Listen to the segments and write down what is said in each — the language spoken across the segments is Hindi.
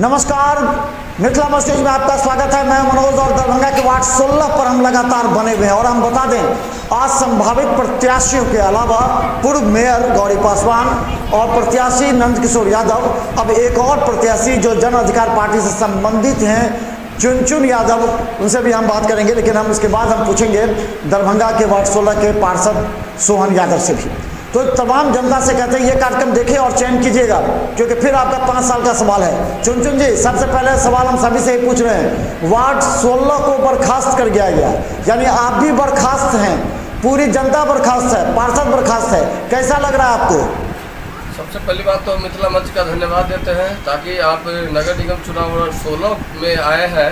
नमस्कार, मिथिला मैसेज में आपका स्वागत है। मैं मनोज और दरभंगा के वार्ड 16 पर हम लगातार बने हुए हैं और हम बता दें आज संभावित प्रत्याशियों के अलावा पूर्व मेयर गौरी पासवान और प्रत्याशी नंदकिशोर यादव, अब एक और प्रत्याशी जो जन अधिकार पार्टी से संबंधित हैं चुनचुन यादव, उनसे भी हम बात करेंगे। लेकिन हम उसके बाद हम पूछेंगे दरभंगा के वार्ड 16 के पार्षद सोहन यादव से भी। तो तमाम जनता से कहते हैं ये कार्यक्रम देखें और चयन कीजिएगा, क्योंकि फिर आपका 5 साल का सवाल है। चुनचुन जी, सबसे पहले सवाल हम सभी से ही पूछ रहे हैं, वार्ड 16 को बर्खास्त कर दिया गया, यानी आप भी बर्खास्त हैं, पूरी जनता बर्खास्त है, पार्षद बर्खास्त है, कैसा लग रहा है आपको? सबसे पहली बात तो मिथिला मंच का धन्यवाद देते हैं ताकि आप नगर निगम चुनाव 16 में आए हैं,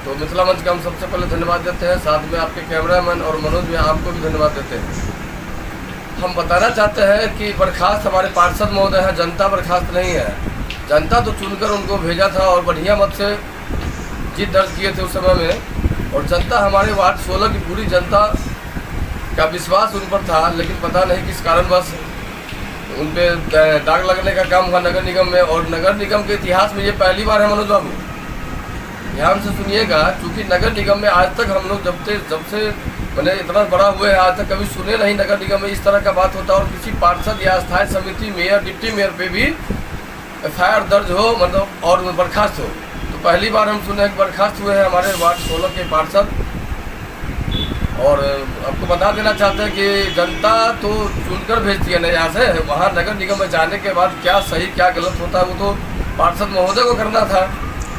तो मिथिला मंच का हम सबसे पहले धन्यवाद देते हैं। साथ में आपके कैमरामैन और मनोज भी आपको भी धन्यवाद देते हैं। हम बताना चाहते हैं कि बर्खास्त हमारे पार्षद महोदय हैं, जनता बर्खास्त नहीं है। जनता तो चुनकर उनको भेजा था और बढ़िया मत से जीत दर्ज किए थे उस समय में, और जनता हमारे वार्ड 16 की पूरी जनता का विश्वास उन पर था। लेकिन पता नहीं किस कारणवश उन पर दाग लगने का काम हुआ नगर निगम में, और नगर निगम के इतिहास में ये पहली बार है। मनोज बाबू ध्यान से सुनिएगा, क्योंकि नगर निगम में आज तक हम लोग जब से मैंने इतना बड़ा हुए हैं आज तक कभी सुने नहीं नगर निगम में इस तरह का बात होता, और किसी पार्षद या स्थायी समिति मेयर डिप्टी मेयर पे भी FIR दर्ज हो, मतलब और बर्खास्त हो। तो पहली बार हम सुने कि बर्खास्त हुए हैं हमारे वार्ड 16 के पार्षद। और आपको बता देना चाहते हैं कि जनता तो चुनकर भेजती है ना यहाँ से, वहाँ नगर निगम में जाने के बाद क्या सही क्या गलत होता है वो तो पार्षद महोदय को करना था।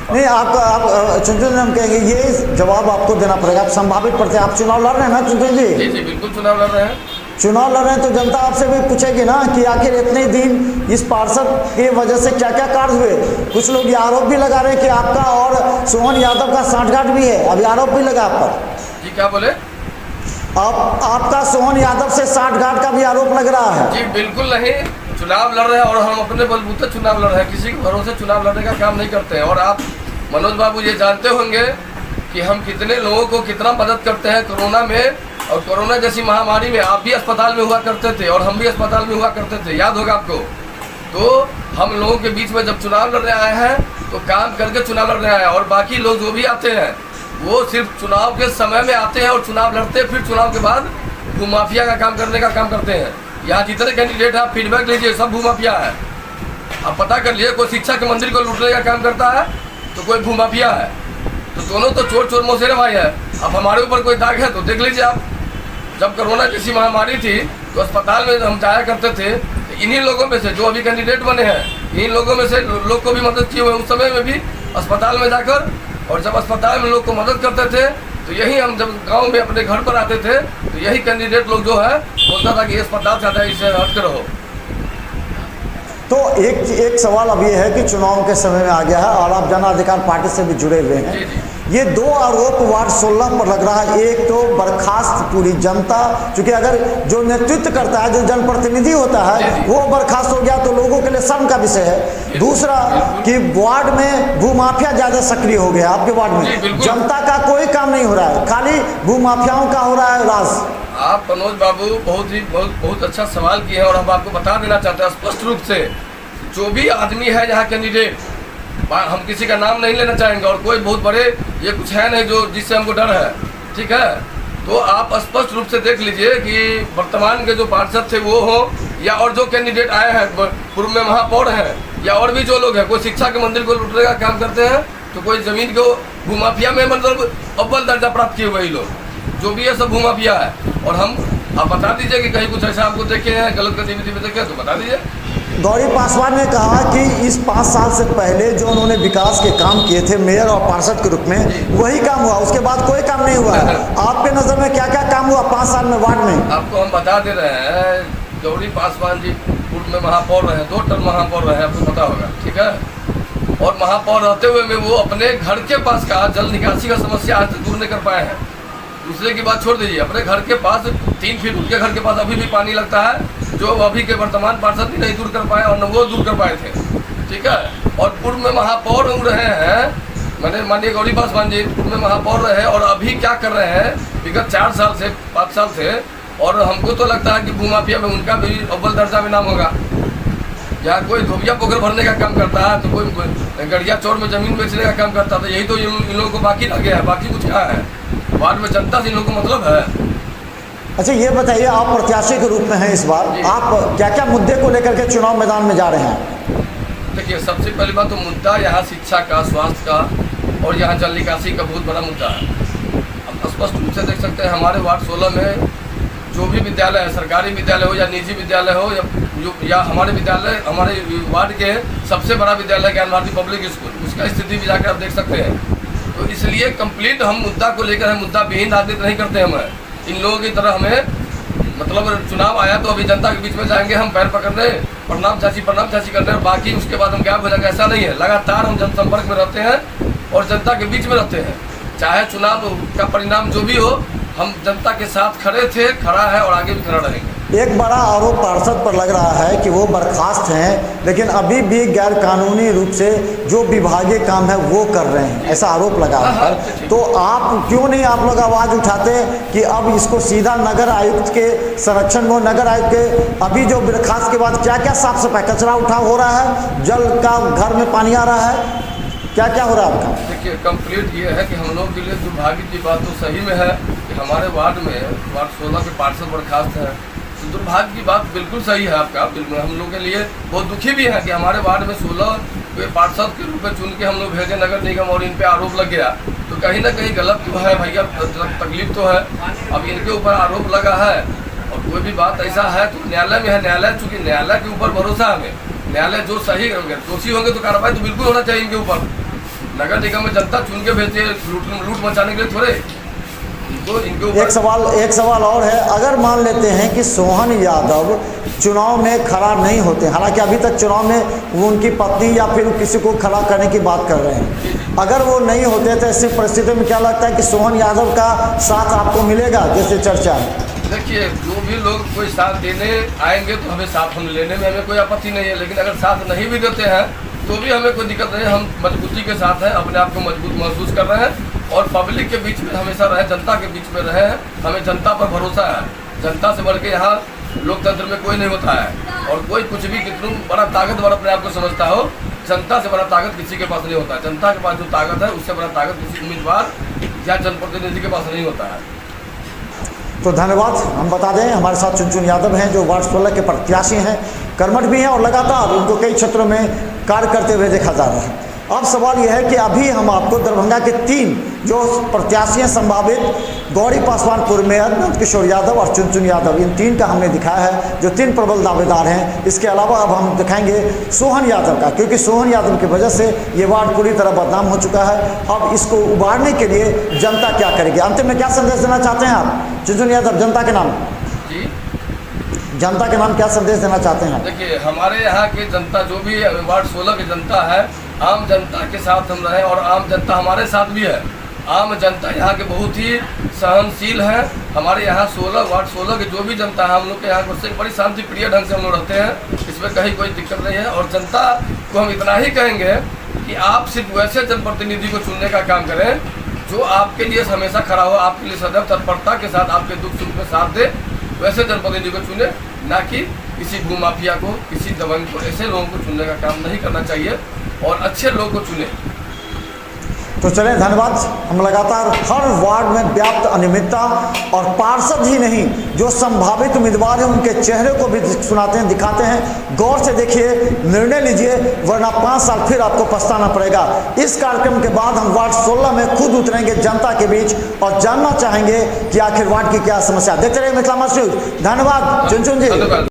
नहीं, आप चुनचुन हम कहेंगे ये जवाब आपको देना पड़ेगा। आप संभावित प्रत्याशी, आप चुनाव लड़ रहे हैं ना चुनचुन जी? जी जी बिल्कुल चुनाव लड़ रहे हैं। चुनाव लड़ रहे हैं तो जनता आपसे भी पूछेगी ना कि आखिर इतने दिन इस पार्षद की वजह से क्या क्या कार्य हुए। कुछ लोग ये आरोप भी लगा रहे हैं कि आपका और सोहन यादव का साठगांठ भी है, अभी आरोप भी लगा आप पर। जी क्या बोले? आपका सोहन यादव से साठगांठ का भी आरोप लग रहा है। जी बिल्कुल नहीं, चुनाव लड़ रहे हैं और हम अपने बलबूते चुनाव लड़ रहे हैं, किसी के भरोसे चुनाव लड़ने का काम नहीं करते हैं। और आप मनोज बाबू ये जानते होंगे कि हम कितने लोगों को कितना मदद करते हैं कोरोना में, और कोरोना जैसी महामारी में आप भी अस्पताल में हुआ करते थे और हम भी अस्पताल में हुआ करते थे, याद होगा आपको। तो हम लोगों के बीच में जब चुनाव लड़ने आए हैं तो काम करके चुनाव लड़ने आए हैं, और बाकी लोग जो भी आते हैं वो सिर्फ चुनाव के समय में आते हैं और चुनाव लड़ते हैं, फिर चुनाव के बाद भूमाफिया का काम करने का काम करते हैं। यहाँ जितने कैंडिडेट हैं आप फीडबैक लीजिए, सब भूमाफिया है। आप पता कर लीजिए, कोई शिक्षा के मंदिर को लूटने का काम करता है तो कोई भूमाफिया है, तो दोनों तो चोर चोर मौसेरे भाई है। अब हमारे ऊपर कोई दाग है तो देख लीजिए आप, जब कोरोना जैसी महामारी थी तो अस्पताल में हम जाया करते थे, तो इन्हीं लोगों में से जो अभी कैंडिडेट बने हैं, इन्हीं लोगों में से लोग को भी मदद किए हुए उस समय में भी अस्पताल में जाकर। और जब अस्पताल में लोग को मदद करते थे तो यही हम जब गाँव में अपने घर पर आते थे तो यही कैंडिडेट लोग जो है बोलता था कि अस्पताल से आता है, इससे हट कर रहो। तो एक सवाल अब ये है कि चुनाव के समय में आ गया है और आप जन अधिकार पार्टी से भी जुड़े हुए हैं। ये 2 आरोप वार्ड 16 पर लग रहा है। एक तो बर्खास्त पूरी जनता, क्योंकि अगर जो नेतृत्व करता है, जो जनप्रतिनिधि होता है, वो बर्खास्त हो गया तो लोगों के लिए शर्म का विषय है। दूसरा कि वार्ड में भूमाफिया ज़्यादा सक्रिय हो गया आपके वार्ड में, जनता का कोई काम नहीं हो रहा है, खाली भूमाफियाओं का हो रहा है राज। आप मनोज बाबू बहुत अच्छा सवाल किए हैं, और हम आपको बता देना चाहते हैं स्पष्ट रूप से, जो भी आदमी है यहाँ कैंडिडेट, हम किसी का नाम नहीं लेना चाहेंगे और कोई बहुत बड़े ये कुछ है नहीं जो जिससे हमको डर है, ठीक है। तो आप स्पष्ट रूप से देख लीजिए कि वर्तमान के जो पार्षद थे वो हो, या और जो कैंडिडेट आए हैं, पूर्व में महापौर हैं, या और भी जो लोग हैं, कोई शिक्षा के मंदिर को लूटने का काम करते हैं, तो कोई जमीन को भूमाफिया में मतलब अव्वल दर्जा प्राप्त किए हुए लोग, जो भी है सब भूमाफिया है। और आप बता दीजिए कि कहीं कुछ ऐसा आपको देखे हैं गलत गतिविधि में देखे तो बता दीजिए। गौरी पासवान ने कहा कि इस 5 साल से पहले जो उन्होंने विकास के काम किए थे मेयर और पार्षद के रूप में, वही काम हुआ, उसके बाद कोई काम नहीं हुआ है। आपके नज़र में क्या क्या काम हुआ 5 साल में वार्ड में? आपको हम बता दे रहे हैं, गौरी पासवान जी पूर्व में महापौर रहे, 2 टर्म महापौर रहे, आपको पता होगा, ठीक है। और महापौर रहते हुए में वो अपने घर के पास का जल निकासी का समस्या आज तक दूर नहीं कर पाए हैं। दूसरे की बात छोड़ दीजिए, अपने घर के पास 3 फीट उनके घर के पास अभी भी पानी लगता है, जो अभी के वर्तमान पार्षद भी नहीं दूर कर पाए और न वो दूर कर पाए थे, ठीक है। और पूर्व में महापौर रहे हैं, मैंने माननीय गौरी पासवान जी पूर्व में महापौर रहे, और अभी क्या कर रहे हैं विगत 4 साल से 5 साल से, और हमको तो लगता है कि भूमाफिया में उनका भी अव्वल दर्जा में नाम होगा। यहाँ कोई धोबिया पोखर भरने का काम करता है, तो कोई गड़िया चौर में जमीन बेचने का काम करता है। तो यही तो इन लोगों को बाकी रह गया है, बाकी कुछ क्या है। वार्ड में जनता से इन लोगों को मतलब है। अच्छा ये बताइए, आप प्रत्याशी के रूप में हैं इस बार, आप क्या क्या मुद्दे को लेकर के चुनाव मैदान में जा रहे हैं? देखिए, सबसे पहली बात तो मुद्दा यहाँ शिक्षा का, स्वास्थ्य का और यहाँ जल निकासी का बहुत बड़ा मुद्दा है। अब स्पष्ट रूप से देख सकते हैं हमारे वार्ड 16 में जो भी विद्यालय है, सरकारी विद्यालय हो या निजी विद्यालय हो या हमारे विद्यालय, हमारे वार्ड के सबसे बड़ा विद्यालय ज्ञान भारती पब्लिक स्कूल, उसका स्थिति भी जाकर आप देख सकते हैं। तो इसलिए कंप्लीट हम मुद्दा को लेकर हम मुद्दा विहीन राजनीति नहीं करते। हम इन लोगों की तरह हमें मतलब चुनाव आया तो अभी जनता के बीच में जाएंगे हम पैर पकड़ने, प्रणाम चाची करते हैं, बाकी उसके बाद हम क्या हो जाएंगे, ऐसा नहीं है। लगातार हम जनसंपर्क में रहते हैं और जनता के बीच में रहते हैं। चाहे चुनाव का परिणाम जो भी हो, हम जनता के साथ खड़े थे, खड़ा है और आगे भी खड़ा रहेंगे। एक बड़ा आरोप पार्षद पर लग रहा है कि वो बर्खास्त हैं, लेकिन अभी भी गैर कानूनी रूप से जो विभागीय काम है वो कर रहे हैं, ऐसा आरोप लगा है। तो आप क्यों नहीं आप लोग आवाज़ उठाते कि अब इसको सीधा नगर आयुक्त के संरक्षण में, नगर आयुक्त के अभी जो बर्खास्त के बाद क्या क्या साफ सफाई, कचरा उठाव हो रहा है, जल का घर में पानी आ रहा है, क्या क्या हो रहा है आपका? देखिए, कंप्लीट ये है कि हम लोग के लिए दुर्भाग्य की बात तो सही में है कि हमारे वार्ड में वार्ड 16 के पार्षद बर्खास्त हैं। तो दुर्भाग्य की बात बिल्कुल सही है आपका। बिल्कुल हम लोग के लिए बहुत दुखी भी है कि हमारे वार्ड में 16 पार्षद के रूप में चुन के हम लोग भेजे नगर निगम और इन पे आरोप लग गया। तो कहीं ना कहीं गलत तो है भैया, तकलीफ तो है। अब इनके ऊपर आरोप लगा है और कोई भी बात ऐसा है तो न्यायालय में है। न्यायालय, चूँकि न्यायालय के ऊपर भरोसा हमें, न्यायालय जो सही होंगे, दोषी होंगे तो कार्रवाई तो बिल्कुल होना चाहिए इनके ऊपर। नगर निगम में जनता चुन के भेजती है लूट मचाने के लिए थोड़े। तो एक सवाल और है, अगर मान लेते हैं कि सोहन यादव चुनाव में खड़ा नहीं होते, हालांकि अभी तक चुनाव में वो उनकी पत्नी या फिर किसी को खड़ा करने की बात कर रहे हैं, अगर वो नहीं होते तो ऐसी परिस्थिति में क्या लगता है कि सोहन यादव का साथ आपको मिलेगा जैसे चर्चा है? देखिए, जो भी लोग कोई साथ देने आएंगे तो हमें साथ हम लेने में हमें कोई आपत्ति नहीं है, लेकिन अगर साथ नहीं भी देते हैं तो भी हमें कोई दिक्कत नहीं है। हम मजबूती के साथ हैं, अपने आप को मजबूत महसूस कर रहे हैं और पब्लिक के बीच में हमेशा रहे, जनता के बीच में रहे हैं। हमें जनता पर भरोसा है। जनता से बढ़ के यहाँ लोकतंत्र में कोई नहीं होता है और कोई कुछ भी कितना बड़ा ताकतवर अपने आप को समझता हो, जनता से बड़ा ताकत किसी के पास नहीं होता है। जनता के पास जो ताकत है उससे बड़ा ताकत किसी उम्मीदवार या जनप्रतिनिधि के पास नहीं होता है। तो धन्यवाद। हम बता दें हमारे साथ चुनचुन यादव हैं जो वार्ड 16 के प्रत्याशी हैं, कर्मठ भी हैं और लगातार उनको कई क्षेत्रों में कार्य करते हुए देखा जा रहा है। अब सवाल यह है कि अभी हम आपको दरभंगा के 3 जो प्रत्याशी हैं संभावित, गौरी पासवान पूर्व मेयर, नंदकिशोर यादव और चुनचुन यादव, इन 3 का हमने दिखाया है जो 3 प्रबल दावेदार हैं। इसके अलावा अब हम दिखाएंगे सोहन यादव का, क्योंकि सोहन यादव की वजह से ये वार्ड पूरी तरह बदनाम हो चुका है। अब इसको उबारने के लिए जनता क्या करेगी? अंतिम में क्या संदेश देना चाहते हैं आप चुनचुन यादव, जनता के नाम? जी, जनता के नाम क्या संदेश देना चाहते हैं? देखिए, हमारे यहाँ की जनता जो भी वार्ड 16 की जनता है, आम जनता के साथ हम रहे और आम जनता हमारे साथ भी है। आम जनता यहाँ के बहुत ही सहनशील है। हमारे यहाँ वार्ड 16 के जो भी जनता है, हम लोग के यहाँ को बड़ी शांति प्रिय ढंग से हम लोग रहते हैं, इसमें कहीं कोई दिक्कत नहीं है। और जनता को हम इतना ही कहेंगे कि आप सिर्फ वैसे जनप्रतिनिधि को चुनने का काम करें जो आपके लिए हमेशा खड़ा हो, आपके लिए सदैव तत्परता के साथ आपके दुख सुख में साथ दे, वैसे जनप्रतिनिधि को चुने, ना कि किसी भूमाफिया को, किसी दबंग को। ऐसे लोगों को चुनने का काम नहीं करना चाहिए और अच्छे लोगों को चुने। तो चलें, धन्यवाद। हम लगातार हर वार्ड में व्याप्त अनियमितता और पार्षद ही नहीं जो संभावित उम्मीदवार हैं उनके चेहरे को भी सुनाते हैं, दिखाते हैं। गौर से देखिए, निर्णय लीजिए, वरना 5 साल फिर आपको पछताना पड़ेगा। इस कार्यक्रम के बाद हम वार्ड 16 में खुद उतरेंगे जनता के बीच और जानना चाहेंगे कि आखिर वार्ड की क्या समस्या। देखते रहिए मिथिला न्यूज़। धन्यवाद चुनचुन जी।